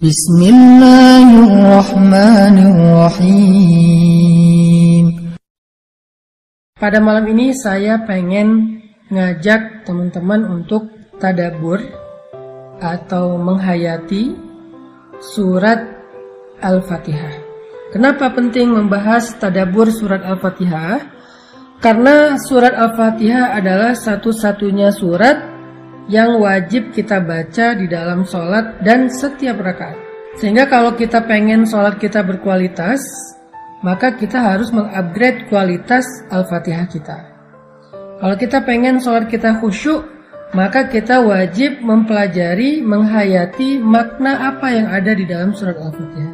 Bismillahirrahmanirrahim. Pada malam ini saya pengen ngajak teman-teman untuk tadabbur atau menghayati surat Al-Fatihah. Kenapa penting membahas tadabbur surat Al-Fatihah? Karena surat Al-Fatihah adalah satu-satunya surat yang wajib kita baca di dalam sholat dan setiap rakaat. Sehingga kalau kita pengen sholat kita berkualitas, maka kita harus mengupgrade kualitas Al-Fatihah kita. Kalau kita pengen sholat kita khusyuk, maka kita wajib mempelajari, menghayati makna apa yang ada di dalam surat Al-Fatihah.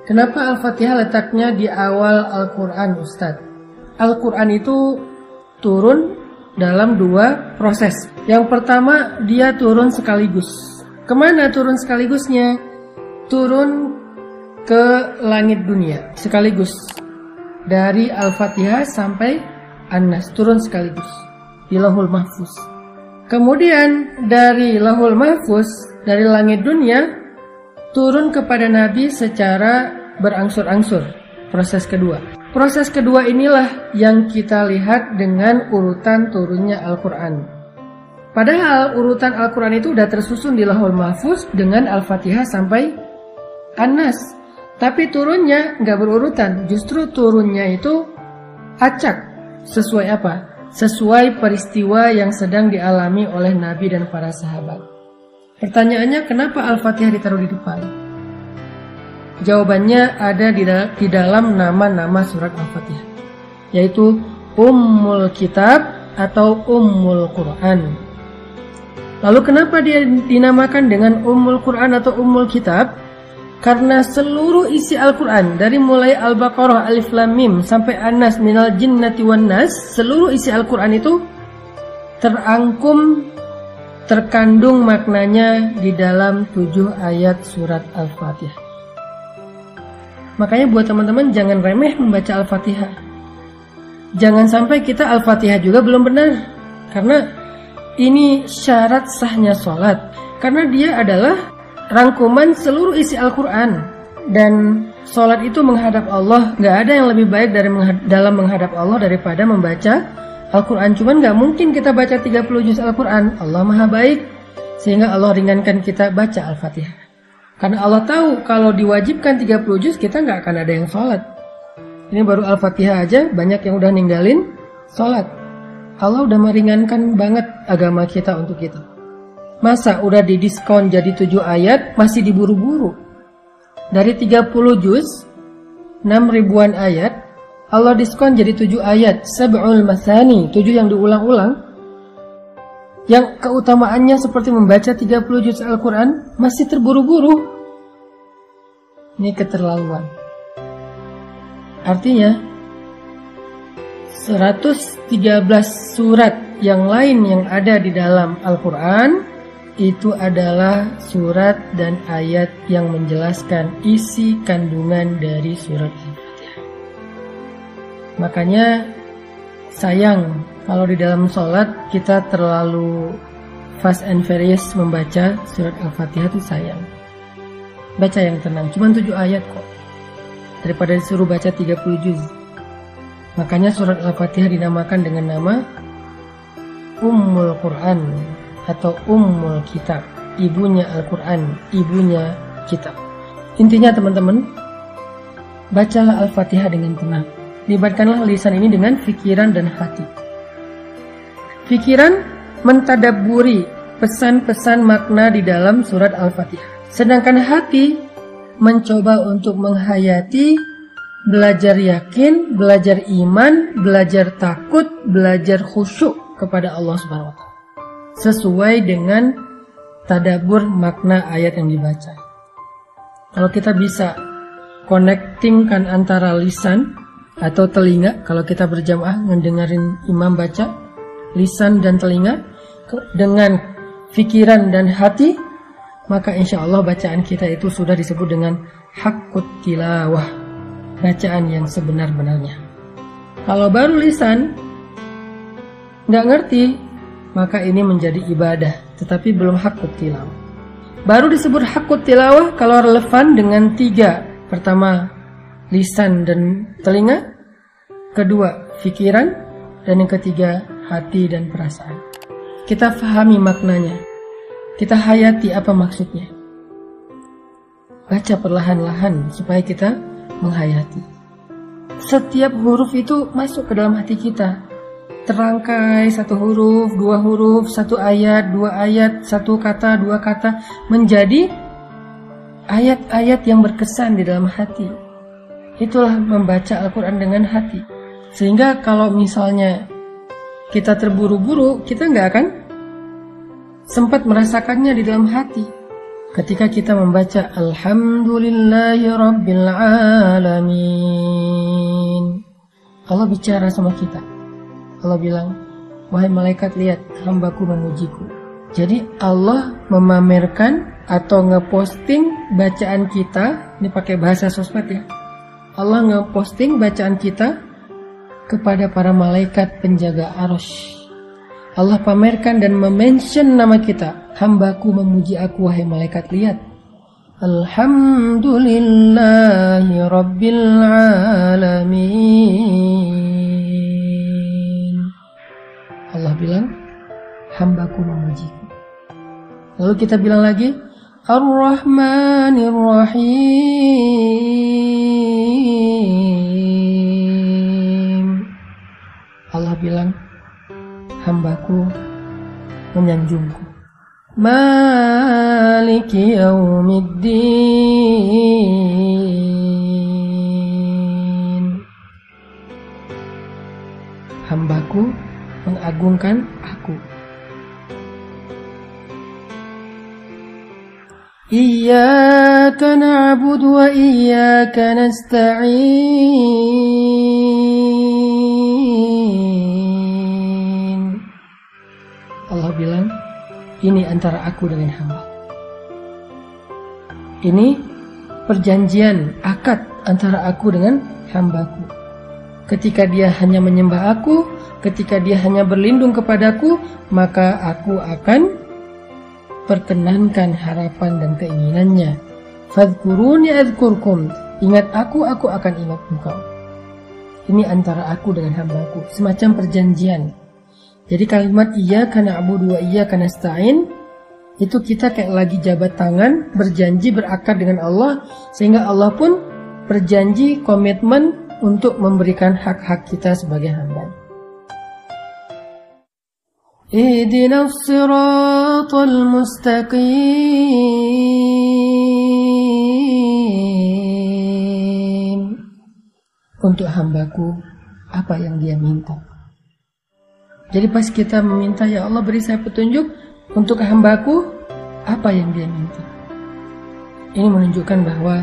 Kenapa Al-Fatihah letaknya di awal Al-Quran, Ustadz? Al-Quran itu turun dalam dua proses. Yang pertama, dia turun sekaligus. Kemana turun sekaligusnya? Turun ke langit dunia sekaligus. Dari Al-Fatihah sampai An-Nas turun sekaligus di Lauhul Mahfuz. Kemudian dari Lauhul Mahfuz, dari langit dunia turun kepada Nabi secara berangsur-angsur. Proses kedua. Proses kedua inilah yang kita lihat dengan urutan turunnya Al-Quran. Padahal urutan Al-Quran itu sudah tersusun di Lauhul Mahfuz dengan Al-Fatihah sampai An-Nas. Tapi turunnya nggak berurutan, justru turunnya itu acak. Sesuai apa? Sesuai peristiwa yang sedang dialami oleh Nabi dan para sahabat. Pertanyaannya, kenapa Al-Fatihah ditaruh di depan? Jawabannya ada di dalam nama-nama surat Al-Fatihah, yaitu Ummul Kitab atau Ummul Quran. Lalu kenapa dia dinamakan dengan Ummul Quran atau Ummul Kitab? Karena seluruh isi Al-Quran, dari mulai Al-Baqarah, Alif Lam Mim sampai An-Nas, Minal Jinnati Wan Nas, seluruh isi Al-Quran itu terangkum, terkandung maknanya di dalam 7 ayat surat Al-Fatihah. Makanya buat teman-teman jangan remeh membaca Al-Fatihah. Jangan sampai kita Al-Fatihah juga belum benar. Karena ini syarat sahnya sholat. Karena dia adalah rangkuman seluruh isi Al-Quran. Dan sholat itu menghadap Allah. Gak ada yang lebih baik dalam menghadap Allah daripada membaca Al-Quran. Cuman gak mungkin kita baca 30 juz Al-Quran. Allah maha baik, sehingga Allah ringankan kita baca Al-Fatihah. Karena Allah tahu kalau diwajibkan 30 juz kita nggak akan ada yang sholat. Ini baru Al-Fatihah aja banyak yang udah ninggalin sholat. Allah udah meringankan banget agama kita untuk kita. Masa udah didiskon jadi 7 ayat masih diburu-buru? Dari 30 juz 6 ribuan ayat, Allah diskon jadi 7 ayat, sab'ul masani, 7 yang diulang-ulang. Yang keutamaannya seperti membaca 30 juz Al-Quran masih terburu-buru. Ini keterlaluan. Artinya 113 surat yang lain yang ada di dalam Al-Quran itu adalah surat dan ayat yang menjelaskan isi kandungan dari surat Al-Fatihah. Makanya sayang kalau di dalam sholat kita terlalu fast and furious membaca surat Al-Fatihah, itu sayang. Baca yang tenang, cuma 7 ayat kok. Daripada disuruh baca 30 juz. Makanya surat Al-Fatihah dinamakan dengan nama Ummul Quran atau Ummul Kitab. Ibunya Al-Quran, ibunya kitab. Intinya teman-teman, bacalah Al-Fatihah dengan tenang. Libatkanlah lisan ini dengan pikiran dan hati. Pikiran mentadabburi pesan-pesan makna di dalam surat Al-Fatihah. Sedangkan hati mencoba untuk menghayati, belajar yakin, belajar iman, belajar takut, belajar khusyuk kepada Allah Subhanahu wa Ta'ala. Sesuai dengan tadabbur makna ayat yang dibaca. Kalau kita bisa connectingkan antara lisan atau telinga, kalau kita berjamaah mendengarin imam baca, lisan dan telinga dengan pikiran dan hati, maka insya Allah bacaan kita itu sudah disebut dengan haqqut tilawah, bacaan yang sebenar-benarnya. Kalau baru lisan nggak ngerti, maka ini menjadi ibadah, tetapi belum haqqut tilawah. Baru disebut hakut tilawah kalau relevan dengan 3. Pertama, lisan dan telinga. Kedua, pikiran. Dan yang ketiga, hati dan perasaan. Kita fahami maknanya. Kita hayati apa maksudnya. Baca perlahan-lahan supaya kita menghayati. Setiap huruf itu masuk ke dalam hati kita. Terangkai 1 huruf, 2 huruf, 1 ayat, 2 ayat, 1 kata, 2 kata, menjadi ayat-ayat yang berkesan di dalam hati. Itulah membaca Al-Quran dengan hati. Sehingga kalau misalnya kita terburu-buru, kita nggak akan sempat merasakannya di dalam hati. Ketika kita membaca Alhamdulillahi Rabbil Alamin, Allah bicara sama kita. Allah bilang, wahai malaikat, lihat hambaku memujiku. Jadi Allah memamerkan atau ngeposting bacaan kita. Ini pakai bahasa sosmed ya. Allah ngeposting bacaan kita kepada para malaikat penjaga arsy. Allah pamerkan dan memention nama kita. Hambaku memuji aku, wahai malaikat, lihat. Alhamdulillahi Rabbil Alamin. Allah bilang, hambaku memujiku. Lalu kita bilang lagi, Ar-Rahmanir Rahim. Allah bilang, hambaku menyanjungku. Maliki Yaumiddin. Hambaku mengagungkan aku. Iyyaka na'budu wa iyyaka nasta'in. Allah bilang, ini antara aku dengan hamba. Ini perjanjian, akad antara aku dengan hambaku. Ketika dia hanya menyembah aku, ketika dia hanya berlindung kepadaku, maka aku akan perkenankan harapan dan keinginannya. Fadhkuruni adzkurkum. Ingat aku akan ingat engkau. Ini antara aku dengan hambaku, semacam perjanjian. Jadi kalimat iyyaka na'budu wa iyyaka nasta'in itu kita kayak lagi jabat tangan, berjanji, berakad dengan Allah, sehingga Allah pun berjanji, komitmen untuk memberikan hak-hak kita sebagai hamba. Ihdinas siratal mustaqim. Untuk hambaku, apa yang dia minta. Jadi pas kita meminta, ya Allah beri saya petunjuk untuk hambaku, apa yang dia minta. Ini menunjukkan bahwa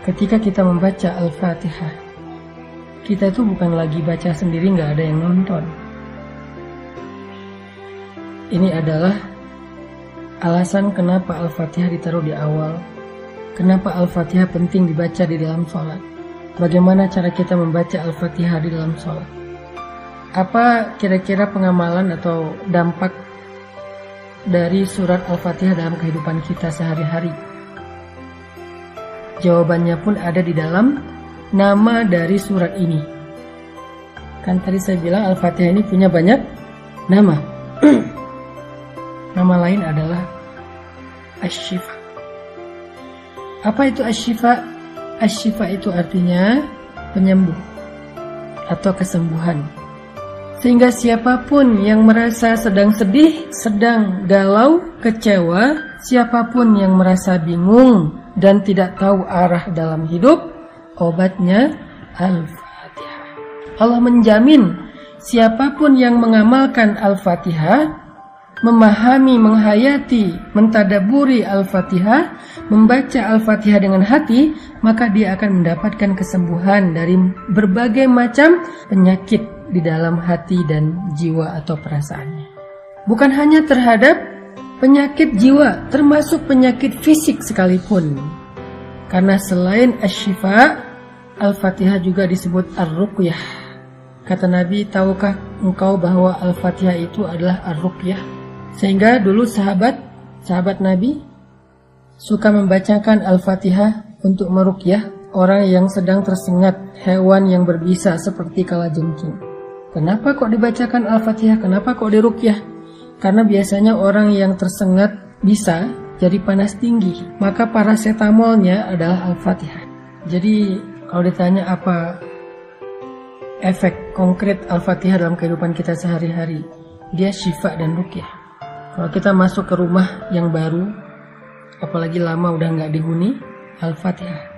ketika kita membaca Al-Fatihah, kita itu bukan lagi baca sendiri, nggak ada yang nonton. Ini adalah alasan kenapa Al-Fatihah ditaruh di awal. Kenapa Al-Fatihah penting dibaca di dalam sholat. Bagaimana cara kita membaca Al-Fatihah di dalam sholat. Apa kira-kira pengamalan atau dampak dari surat Al-Fatihah dalam kehidupan kita sehari-hari? Jawabannya pun ada di dalam nama dari surat ini. Kan tadi saya bilang Al-Fatihah ini punya banyak nama. Nama lain adalah Asy-Syifa. Apa itu Asy-Syifa? Asy-Syifa itu artinya penyembuh atau kesembuhan. Sehingga siapapun yang merasa sedang sedih, sedang galau, kecewa, siapapun yang merasa bingung dan tidak tahu arah dalam hidup, obatnya Al-Fatihah. Allah menjamin siapapun yang mengamalkan Al-Fatihah, memahami, menghayati, mentadaburi Al-Fatihah, membaca Al-Fatihah dengan hati, maka dia akan mendapatkan kesembuhan dari berbagai macam penyakit di dalam hati dan jiwa atau perasaannya. Bukan hanya terhadap penyakit jiwa, termasuk penyakit fisik sekalipun. Karena selain Asy-Syifa, Al-Fatihah juga disebut Ar-Ruqyah. Kata Nabi, tahukah engkau bahwa Al-Fatihah itu adalah Ar-Ruqyah? Sehingga dulu sahabat Nabi suka membacakan Al-Fatihah untuk meruqyah orang yang sedang tersengat hewan yang berbisa seperti kalajengking. Kenapa kok dibacakan Al-Fatihah? Kenapa kok diruqyah? Karena biasanya orang yang tersengat bisa jadi panas tinggi, maka paracetamolnya adalah Al-Fatihah. Jadi kalau ditanya apa efek konkret Al-Fatihah dalam kehidupan kita sehari-hari, dia syifa dan ruqyah. Kalau kita masuk ke rumah yang baru, apalagi lama udah nggak dihuni, Al-Fatihah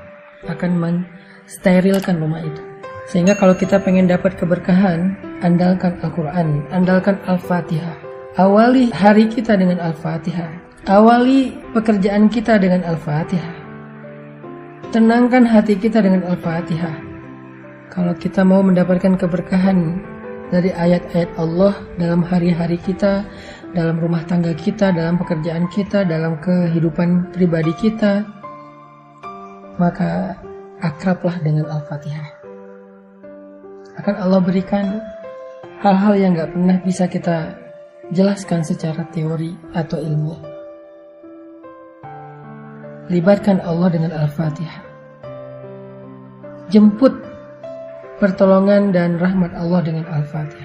akan mensterilkan rumah itu. Sehingga kalau kita pengen dapat keberkahan, andalkan Al-Quran, andalkan Al-Fatihah. Awali hari kita dengan Al-Fatihah. Awali pekerjaan kita dengan Al-Fatihah. Tenangkan hati kita dengan Al-Fatihah. Kalau kita mau mendapatkan keberkahan dari ayat-ayat Allah dalam hari-hari kita, dalam rumah tangga kita, dalam pekerjaan kita, dalam kehidupan pribadi kita, maka akrablah dengan Al-Fatihah. Akan Allah berikan hal-hal yang gak pernah bisa kita jelaskan secara teori atau ilmiah. Libatkan Allah dengan Al-Fatihah. Jemput pertolongan dan rahmat Allah dengan Al-Fatihah.